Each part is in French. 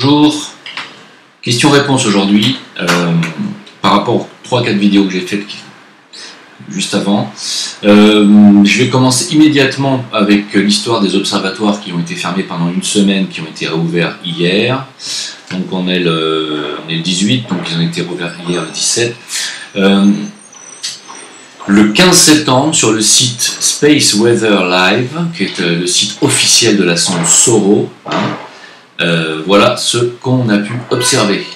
Bonjour, question-réponse aujourd'hui par rapport aux 3-4 vidéos que j'ai faites juste avant. Je vais commencer immédiatement avec l'histoire des observatoires qui ont été fermés pendant une semaine, qui ont été réouverts hier. Donc on est le 18, donc ils ont été réouverts hier le 17. Le 15 septembre, sur le site Space Weather Live, qui est le site officiel de la sonde SOHO, voilà ce qu'on a pu observer.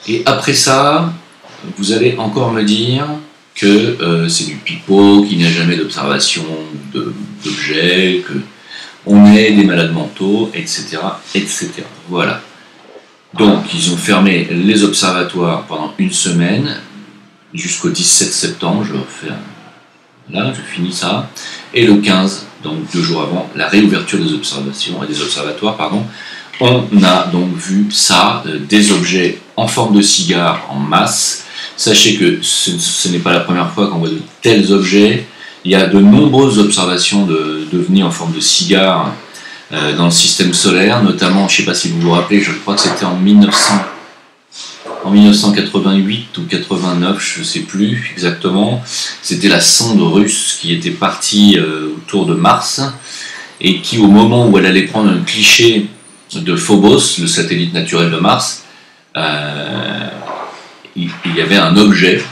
Et après ça, vous allez encore me dire que c'est du pipeau, qu'il n'y a jamais d'observation d'objets, qu'on est des malades mentaux, etc., etc. Voilà. Donc, ils ont fermé les observatoires pendant une semaine, jusqu'au 17 septembre, là, je finis ça, et le 15, donc 2 jours avant, la réouverture des observatoires, on a donc vu ça, des objets en forme de cigare en masse. Sachez que ce n'est pas la première fois qu'on voit de tels objets. Il y a de nombreuses observations d'ovnis en forme de cigare dans le système solaire, notamment, je ne sais pas si vous vous rappelez, je crois que c'était en 1988 ou 89, je ne sais plus exactement. C'était la sonde russe qui était partie autour de Mars et qui, au moment où elle allait prendre un cliché de Phobos, le satellite naturel de Mars, il y avait un objet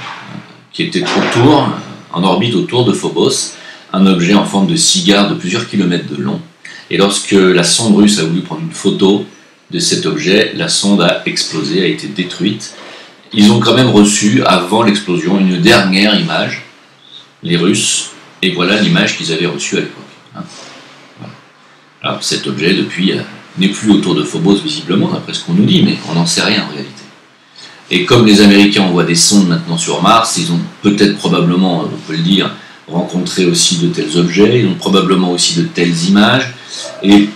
qui était en orbite autour de Phobos, un objet en forme de cigare de plusieurs kilomètres de long. Et lorsque la sonde russe a voulu prendre une photo de cet objet, la sonde a explosé, a été détruite. Ils ont quand même reçu, avant l'explosion, une dernière image, les Russes, et voilà l'image qu'ils avaient reçue à l'époque. Voilà. Alors cet objet, depuis, n'est plus autour de Phobos, visiblement, d'après ce qu'on nous dit, mais on n'en sait rien en réalité. Et comme les Américains envoient des sondes maintenant sur Mars, ils ont peut-être probablement, on peut le dire, rencontré aussi de tels objets, ils ont probablement aussi de telles images, et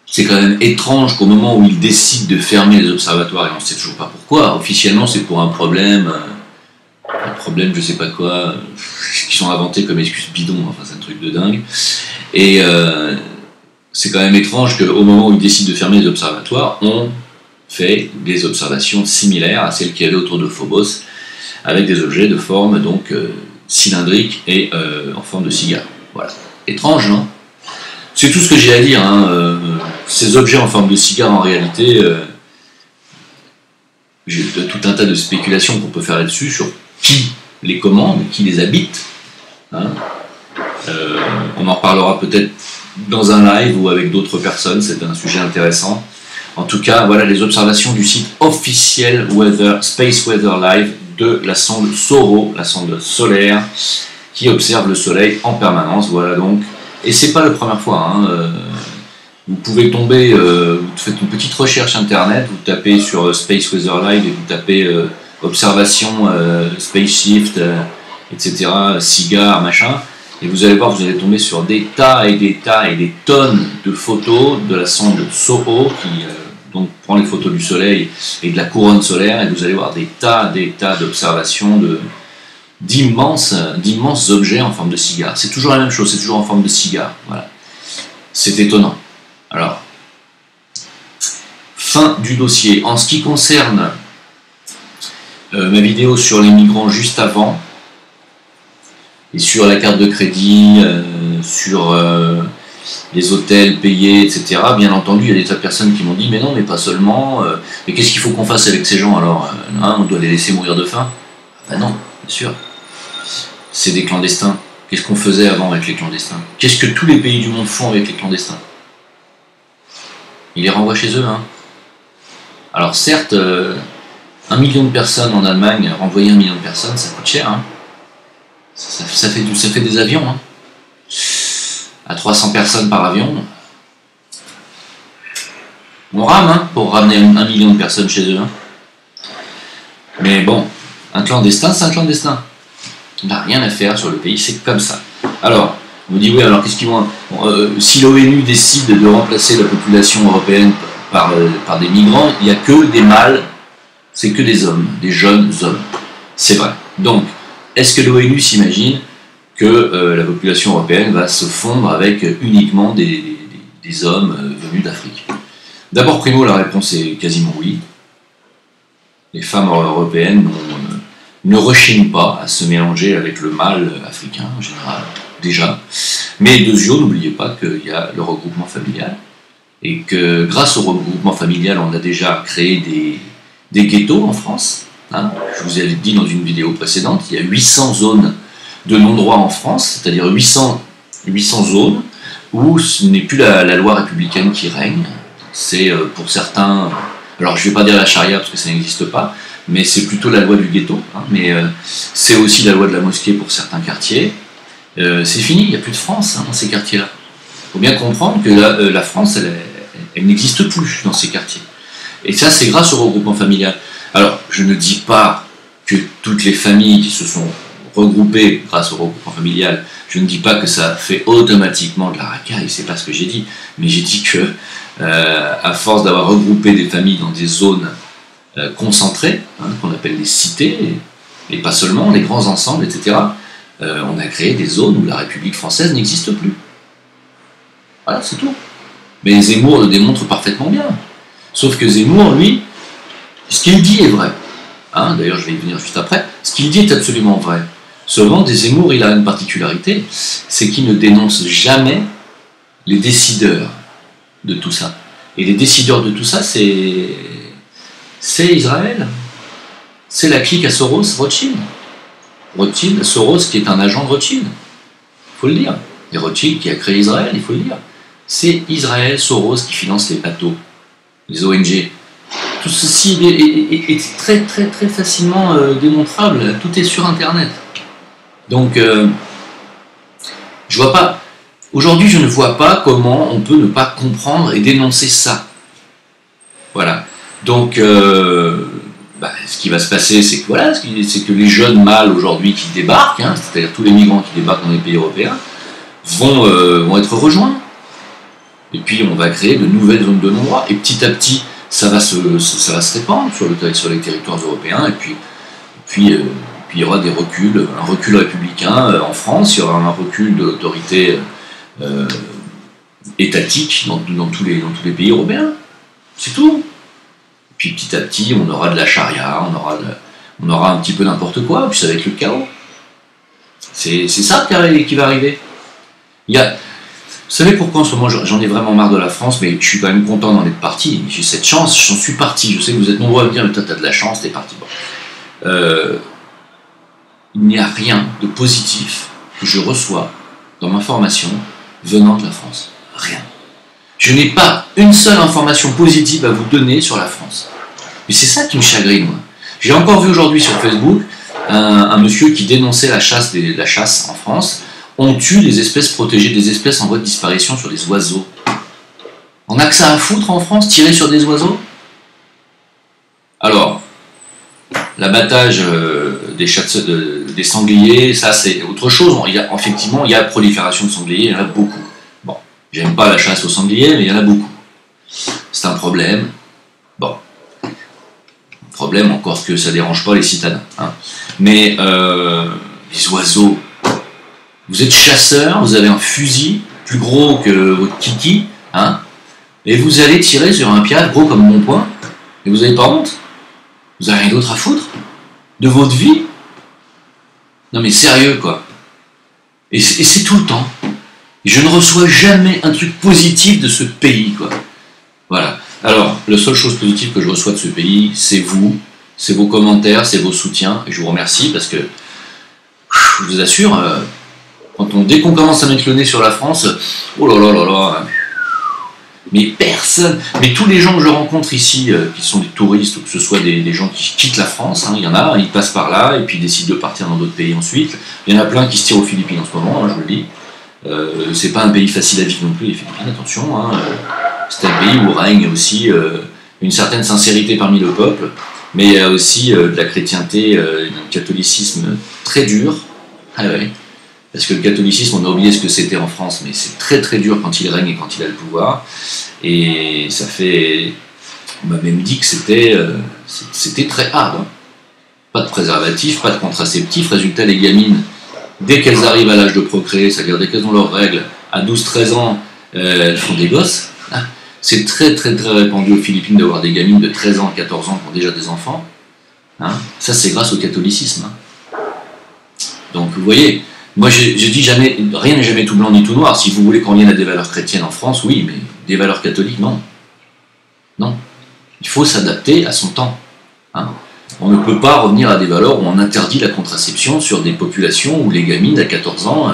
c'est quand même étrange qu'au moment où ils décident de fermer les observatoires, et on ne sait toujours pas pourquoi, officiellement c'est pour un problème je sais pas quoi, qui sont inventés comme excuse bidon, enfin c'est un truc de dingue, et c'est quand même étrange qu'au moment où ils décident de fermer les observatoires, on fait des observations similaires à celles qu'il y avait autour de Phobos, avec des objets de forme donc cylindrique et en forme de cigare. Voilà. Étrange, non? C'est tout ce que j'ai à dire. Ces objets en forme de cigare, en réalité, j'ai tout un tas de spéculations qu'on peut faire là-dessus, sur qui les commande, qui les habite. On en reparlera peut-être dans un live ou avec d'autres personnes, c'est un sujet intéressant. En tout cas, voilà les observations du site officiel Space Weather Live de la sonde SOHO, la sonde solaire, qui observe le Soleil en permanence. Voilà donc. Et c'est pas la première fois. Vous pouvez tomber, vous faites une petite recherche internet, vous tapez sur Space Weather Live et vous tapez observation, spaceshift, etc., cigare, machin. Et vous allez voir, vous allez tomber sur des tas et des tonnes de photos de la sonde SOHO qui donc prend les photos du Soleil et de la couronne solaire, et vous allez voir des tas d'observations d'immenses objets en forme de cigare. C'est toujours la même chose, c'est toujours en forme de cigare. Voilà. C'est étonnant. Alors, fin du dossier. En ce qui concerne ma vidéo sur les migrants juste avant, et sur la carte de crédit, sur les hôtels payés, etc. Bien entendu, il y a des tas de personnes qui m'ont dit « Mais non, mais pas seulement, mais qu'est-ce qu'il faut qu'on fasse avec ces gens alors on doit les laisser mourir de faim ?» Ben non, bien sûr. C'est des clandestins. Qu'est-ce qu'on faisait avant avec les clandestins? Qu'est-ce que tous les pays du monde font avec les clandestins? Ils les renvoient chez eux. Alors certes, 1 million de personnes en Allemagne, renvoyer 1 million de personnes, ça coûte cher. Ça fait des avions. À 300 personnes par avion. On rame pour ramener 1 million de personnes chez eux. Mais bon, un clandestin, c'est un clandestin. On n'a rien à faire sur le pays, c'est comme ça. Alors, on vous dit oui, alors qu'est-ce qu'ils vont... si l'ONU décide de remplacer la population européenne par des migrants, il n'y a que des mâles, c'est que des hommes, des jeunes hommes. C'est vrai. Donc, est-ce que l'ONU s'imagine que la population européenne va se fondre avec uniquement des hommes venus d'Afrique? D'abord, primo, la réponse est quasiment oui. Les femmes européennes ne rechignent pas à se mélanger avec le mâle africain en général, déjà. Mais deuxièmement, n'oubliez pas qu'il y a le regroupement familial, et que grâce au regroupement familial, on a déjà créé des ghettos en France. Hein. Je vous ai dit dans une vidéo précédente, il y a 800 zones de non-droit en France, c'est-à-dire 800 zones où ce n'est plus la loi républicaine qui règne. C'est pour certains, alors je ne vais pas dire la charia parce que ça n'existe pas, mais c'est plutôt la loi du ghetto, hein, mais c'est aussi la loi de la mosquée pour certains quartiers. C'est fini, il n'y a plus de France, hein, dans ces quartiers-là. Il faut bien comprendre que la France, elle n'existe plus dans ces quartiers. Et ça, c'est grâce au regroupement familial. Alors, je ne dis pas que toutes les familles qui se sont regroupées grâce au regroupement familial, je ne dis pas que ça fait automatiquement de la racaille, c'est pas ce que j'ai dit, mais j'ai dit que à force d'avoir regroupé des familles dans des zones concentrées, hein, qu'on appelle les cités, et pas seulement, les grands ensembles, etc., on a créé des zones où la République française n'existe plus. Voilà, c'est tout. Mais Zemmour le démontre parfaitement bien. Sauf que Zemmour, lui, ce qu'il dit est vrai. Hein, d'ailleurs, je vais y venir juste après. Ce qu'il dit est absolument vrai. Seulement, Zemmour, il a une particularité, c'est qu'il ne dénonce jamais les décideurs de tout ça. Et les décideurs de tout ça, c'est Israël. C'est la clique à Soros, Rothschild. Rothschild, Soros qui est un agent de Rothschild. Il faut le dire. Et Rothschild qui a créé Israël, il faut le dire. C'est Israël, Soros qui finance les bateaux, les ONG. Tout ceci est très très très facilement démontrable. Tout est sur Internet. Donc, je vois pas. Aujourd'hui, je ne vois pas comment on peut ne pas comprendre et dénoncer ça. Voilà. Donc, ce qui va se passer, c'est que voilà, c'est que les jeunes mâles aujourd'hui qui débarquent, hein, c'est-à-dire tous les migrants qui débarquent dans les pays européens, vont être rejoints. Et puis, on va créer de nouvelles zones de non-droit. Et petit à petit, ça va se répandre sur les territoires européens. Et puis il y aura des reculs, un recul républicain en France, il y aura un recul de l'autorité étatique dans tous les pays européens. C'est tout. Et puis petit à petit, on aura de la charia, on aura un petit peu n'importe quoi, puis ça va être le chaos. C'est ça qui va arriver. Vous savez pourquoi en ce moment j'en ai vraiment marre de la France, mais je suis quand même content d'en être parti. J'ai cette chance, j'en suis parti. Je sais que vous êtes nombreux à me dire, mais toi t'as de la chance, t'es parti. Bon. Il n'y a rien de positif que je reçois dans ma formation venant de la France. Rien. Je n'ai pas une seule information positive à vous donner sur la France. Mais c'est ça qui me chagrine, moi. J'ai encore vu aujourd'hui sur Facebook un monsieur qui dénonçait la chasse en France. On tue des espèces protégées, des espèces en voie de disparition sur des oiseaux. On a que ça à foutre en France, tirer sur des oiseaux? Alors, l'abattage des sangliers, ça c'est autre chose. Effectivement, il y a prolifération de sangliers, il y en a beaucoup. Bon, j'aime pas la chasse aux sangliers, mais il y en a beaucoup. C'est un problème. Bon. Problème, encore que ça dérange pas les citadins. Hein. Mais les oiseaux, vous êtes chasseur, vous avez un fusil plus gros que votre kiki, hein, et vous allez tirer sur un piaf gros comme mon poing, et vous n'avez pas honte? Vous avez rien d'autre à foutre de votre vie? Non mais sérieux quoi. Et c'est tout le temps. Et je ne reçois jamais un truc positif de ce pays quoi. Voilà. Alors, la seule chose positive que je reçois de ce pays, c'est vous, c'est vos commentaires, c'est vos soutiens, et je vous remercie parce que, je vous assure, dès qu'on commence à mettre le nez sur la France, oh là là là là, mais personne, mais tous les gens que je rencontre ici, qui sont des touristes ou que ce soit des gens qui quittent la France, hein, il y en a, ils passent par là et puis ils décident de partir dans d'autres pays ensuite. Il y en a plein qui se tirent aux Philippines en ce moment, hein, je vous le dis. C'est pas un pays facile à vivre non plus, les Philippines, attention. Hein, c'est un pays où règne aussi une certaine sincérité parmi le peuple, mais il y a aussi de la chrétienté, un catholicisme très dur. Ah ouais. Parce que le catholicisme, on a oublié ce que c'était en France, mais c'est très très dur quand il règne et quand il a le pouvoir. Et ça fait On m'a même dit que c'était très hard. Hein. Pas de préservatif, pas de contraceptif. Résultat, les gamines, dès qu'elles arrivent à l'âge de procréer, c'est-à-dire dès qu'elles ont leurs règles, à 12-13 ans, elles font des gosses. Ah, c'est très très très répandu aux Philippines d'avoir des gamines de 13 ans, 14 ans qui ont déjà des enfants. Hein. Ça, c'est grâce au catholicisme. Hein. Donc, vous voyez, moi je dis jamais, rien n'est jamais tout blanc ni tout noir. Si vous voulez qu'on revienne à des valeurs chrétiennes en France, oui, mais des valeurs catholiques, non. Non. Il faut s'adapter à son temps. Hein. On ne peut pas revenir à des valeurs où on interdit la contraception sur des populations où les gamines à 14 ans,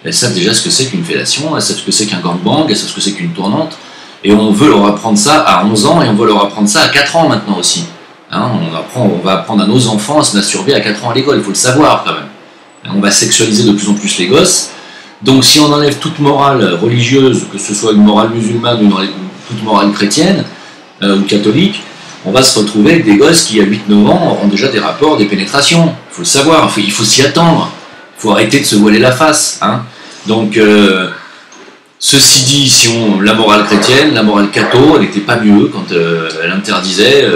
elles savent déjà ce que c'est qu'une fellation, elles savent ce que c'est qu'un gangbang, elles savent ce que c'est qu'une tournante. Et on veut leur apprendre ça à 11 ans et on veut leur apprendre ça à 4 ans maintenant aussi. Hein, on va apprendre à nos enfants à se masturber à 4 ans à l'école, il faut le savoir quand même. On va sexualiser de plus en plus les gosses. Donc si on enlève toute morale religieuse, que ce soit une morale musulmane ou toute morale chrétienne ou catholique, on va se retrouver avec des gosses qui à 8-9 ans auront déjà des rapports, des pénétrations. Il faut le savoir, il faut s'y attendre. Il faut arrêter de se voiler la face. Hein. Donc, ceci dit, si la morale chrétienne, la morale catho, elle n'était pas mieux quand elle interdisait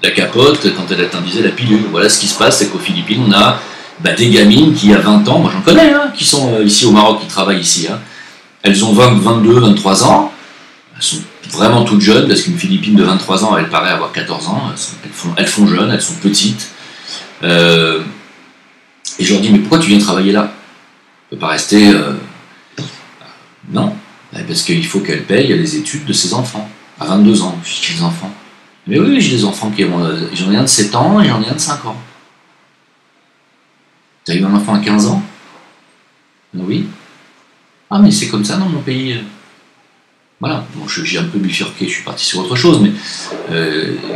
la capote, quand elle interdisait la pilule. Voilà ce qui se passe, c'est qu'aux Philippines, on a des gamines qui, à 20 ans, moi j'en connais, hein, qui sont ici au Maroc, qui travaillent ici. Hein. Elles ont 22, 23 ans. Elles sont vraiment toutes jeunes, parce qu'une Philippine de 23 ans, elle paraît avoir 14 ans. Elles font jeunes, elles sont petites. Et je leur dis, mais pourquoi tu viens travailler là? Tu ne peux pas rester... Non, parce qu'il faut qu'elle paye les études de ses enfants. À 22 ans, j'ai des enfants. Mais oui, j'ai des enfants qui ont... J'en ai un de 7 ans et j'en ai un de 5 ans. T'as eu un enfant à 15 ans? Oui. Ah, mais c'est comme ça dans mon pays. Voilà, bon, j'ai un peu bifurqué, je suis parti sur autre chose, mais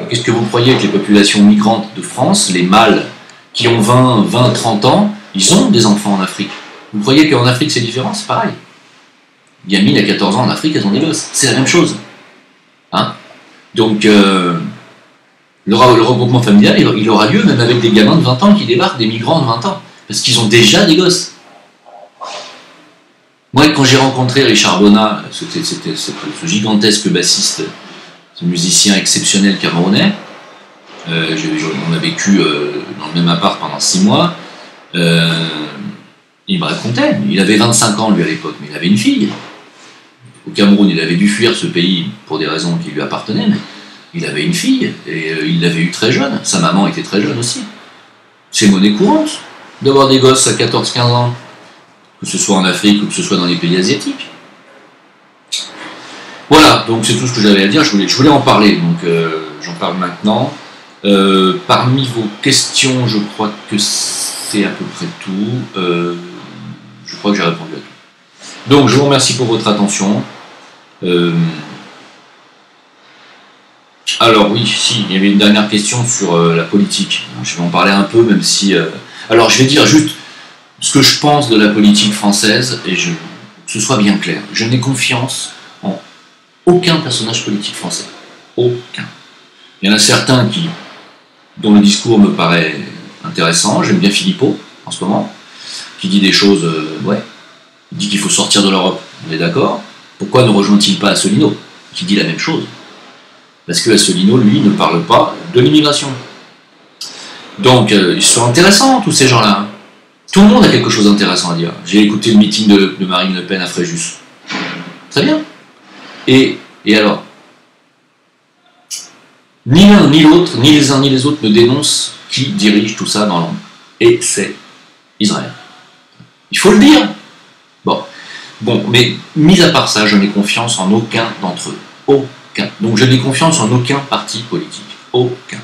qu'est-ce que vous croyez que les populations migrantes de France, les mâles qui ont 20, 30 ans, ils ont des enfants en Afrique? Vous croyez qu'en Afrique c'est différent? C'est pareil. Les gamines à 14 ans en Afrique, elles ont des gosses. C'est la même chose. Hein? Donc, le regroupement familial, il aura lieu même avec des gamins de 20 ans qui débarquent, des migrants de 20 ans, parce qu'ils ont déjà des gosses. Moi, quand j'ai rencontré Richard Bona, c'était ce gigantesque bassiste, ce musicien exceptionnel camerounais, on a vécu dans le même appart pendant 6 mois, il me racontait, il avait 25 ans lui à l'époque, mais il avait une fille. Au Cameroun, il avait dû fuir ce pays pour des raisons qui lui appartenaient, mais il avait une fille, et il l'avait eue très jeune. Sa maman était très jeune aussi. C'est monnaie courante d'avoir des gosses à 14-15 ans, que ce soit en Afrique ou que ce soit dans les pays asiatiques. Voilà, donc c'est tout ce que j'avais à dire. Je voulais en parler, donc j'en parle maintenant. Parmi vos questions, je crois que c'est à peu près tout. Je crois que j'ai répondu à tout. Donc je vous remercie pour votre attention. Alors oui, si, il y avait une dernière question sur la politique. Je vais en parler un peu, même si... Alors je vais dire juste ce que je pense de la politique française, et que ce soit bien clair. Je n'ai confiance en aucun personnage politique français. Aucun. Il y en a certains dont le discours me paraît intéressant. J'aime bien Philippot, en ce moment, qui dit des choses... Il dit qu'il faut sortir de l'Europe. On est d'accord. Pourquoi ne rejoint-il pas Asselineau, qui dit la même chose? Parce que Asselineau, lui, ne parle pas de l'immigration. Donc, ils sont intéressants, tous ces gens-là. Tout le monde a quelque chose d'intéressant à dire. J'ai écouté le meeting de Marine Le Pen à Fréjus. Très bien. Et alors? Ni l'un ni l'autre, ni les uns ni les autres ne dénoncent qui dirige tout ça dans l'ombre. Et c'est Israël. Il faut le dire. Bon, mais mis à part ça, je n'ai confiance en aucun d'entre eux. Aucun. Donc je n'ai confiance en aucun parti politique. Aucun.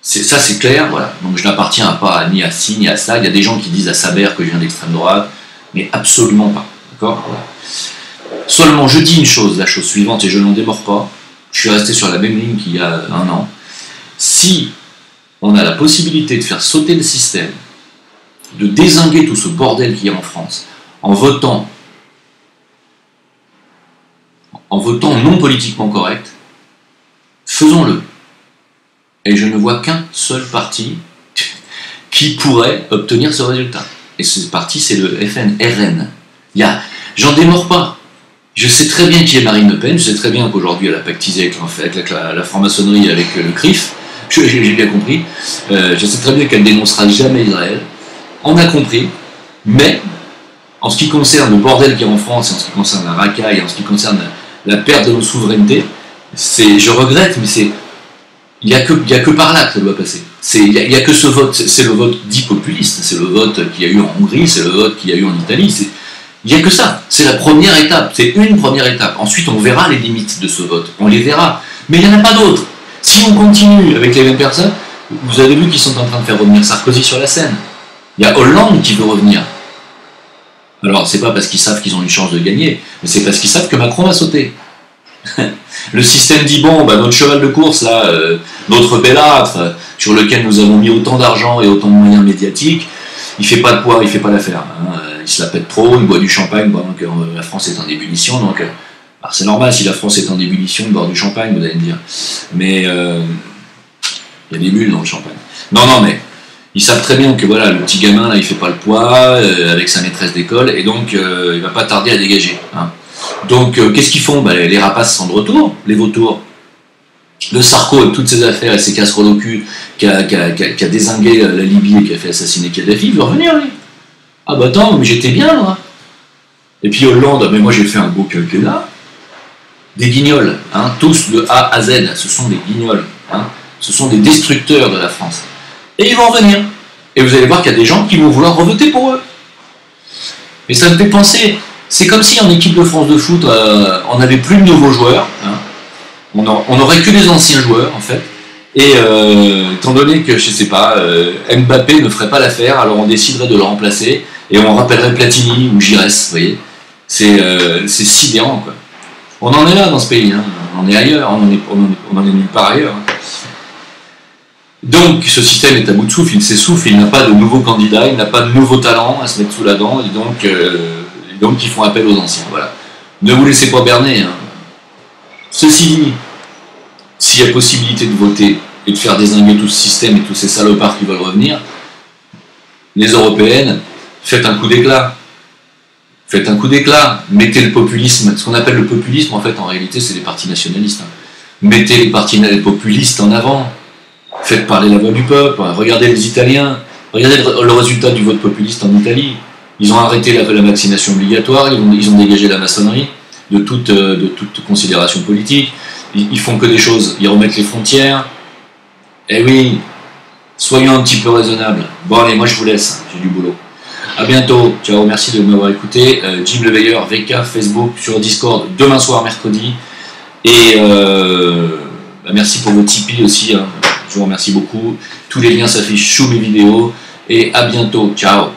Ça c'est clair, voilà. Donc je n'appartiens pas ni à ci ni à ça. Il y a des gens qui disent à Saber que je viens d'extrême droite, mais absolument pas. D'accord? Voilà. Seulement je dis une chose, la chose suivante, et je n'en démords pas. Je suis resté sur la même ligne qu'il y a 1 an. Si on a la possibilité de faire sauter le système, de dézinguer tout ce bordel qu'il y a en France, en votant non politiquement correct, faisons-le. Et je ne vois qu'un seul parti qui pourrait obtenir ce résultat. Et ce parti, c'est le RN. J'en démords pas. Je sais très bien qui est Marine Le Pen, je sais très bien qu'aujourd'hui elle a pactisé avec la franc-maçonnerie, avec le CRIF, j'ai bien compris. Je sais très bien qu'elle dénoncera jamais Israël. On a compris, mais en ce qui concerne le bordel qu'il y a en France, en ce qui concerne la racaille, en ce qui concerne la perte de nos souverainetés, je regrette, mais il n'y a que par là que ça doit passer. Il n'y a que ce vote, c'est le vote dit populiste, c'est le vote qu'il y a eu en Hongrie, c'est le vote qu'il y a eu en Italie, il n'y a que ça, c'est la première étape, c'est une première étape. Ensuite on verra les limites de ce vote, on les verra, mais il n'y en a pas d'autres. Si on continue avec les mêmes personnes, vous avez vu qu'ils sont en train de faire revenir Sarkozy sur la scène. Il y a Hollande qui veut revenir. Alors c'est pas parce qu'ils savent qu'ils ont une chance de gagner, mais c'est parce qu'ils savent que Macron va sauter. Le système dit bon, notre cheval de course là, notre bellâtre, sur lequel nous avons mis autant d'argent et autant de moyens médiatiques, il fait pas de poids, il fait pas l'affaire. Il se la pète trop, il boit du champagne pendant que la France est en ébullition, donc c'est normal si la France est en ébullition de boire du champagne, vous allez me dire. Mais il y a des bulles dans le champagne. Non, mais ils savent très bien que voilà, le petit gamin là, il fait pas le poids avec sa maîtresse d'école, et donc il va pas tarder à dégager. Donc qu'est-ce qu'ils font? Les rapaces sont de retour, les vautours. Le Sarko avec toutes ses affaires et ses casseroles au cul, qui a dézingué la Libye et qui a fait assassiner Kadhafi, il veut revenir lui. Ah attends, mais j'étais bien moi. Et puis Hollande, mais moi j'ai fait un beau quinquennat. Des guignols, tous de A à Z, ce sont des guignols. Ce sont des destructeurs de la France. Et ils vont revenir. Et vous allez voir qu'il y a des gens qui vont vouloir revoter pour eux. Et ça me fait penser, c'est comme si en équipe de France de foot, on n'avait plus de nouveaux joueurs. On n'aurait que des anciens joueurs, en fait. Et étant donné que, je sais pas, Mbappé ne ferait pas l'affaire, alors on déciderait de le remplacer, et on rappellerait Platini ou Giresse, vous voyez. C'est sidérant, quoi. On en est là dans ce pays, on est ailleurs, on en est nulle part ailleurs. Donc ce système est à bout de souffle, il s'essouffle, il n'a pas de nouveaux candidats, il n'a pas de nouveaux talents à se mettre sous la dent, et donc ils font appel aux anciens. Voilà. Ne vous laissez pas berner. Ceci dit, s'il y a possibilité de voter et de faire dézinguer tout ce système et tous ces salopards qui veulent revenir, les européennes, faites un coup d'éclat. Faites un coup d'éclat, mettez le populisme, ce qu'on appelle le populisme en fait en réalité c'est les partis nationalistes. Mettez les partis populistes en avant, faites parler la voix du peuple, regardez les Italiens, regardez le résultat du vote populiste en Italie. Ils ont arrêté la vaccination obligatoire, ils ont dégagé la maçonnerie de toute considération politique, ils font que des choses, ils remettent les frontières. Eh oui, soyons un petit peu raisonnables. Bon allez, moi je vous laisse, j'ai du boulot. A bientôt, ciao, merci de m'avoir écouté. Jim Le Veilleur, VK, Facebook, sur Discord, demain soir, mercredi. Et merci pour vos Tipeee aussi, je vous remercie beaucoup. Tous les liens s'affichent sous mes vidéos. Et à bientôt, ciao.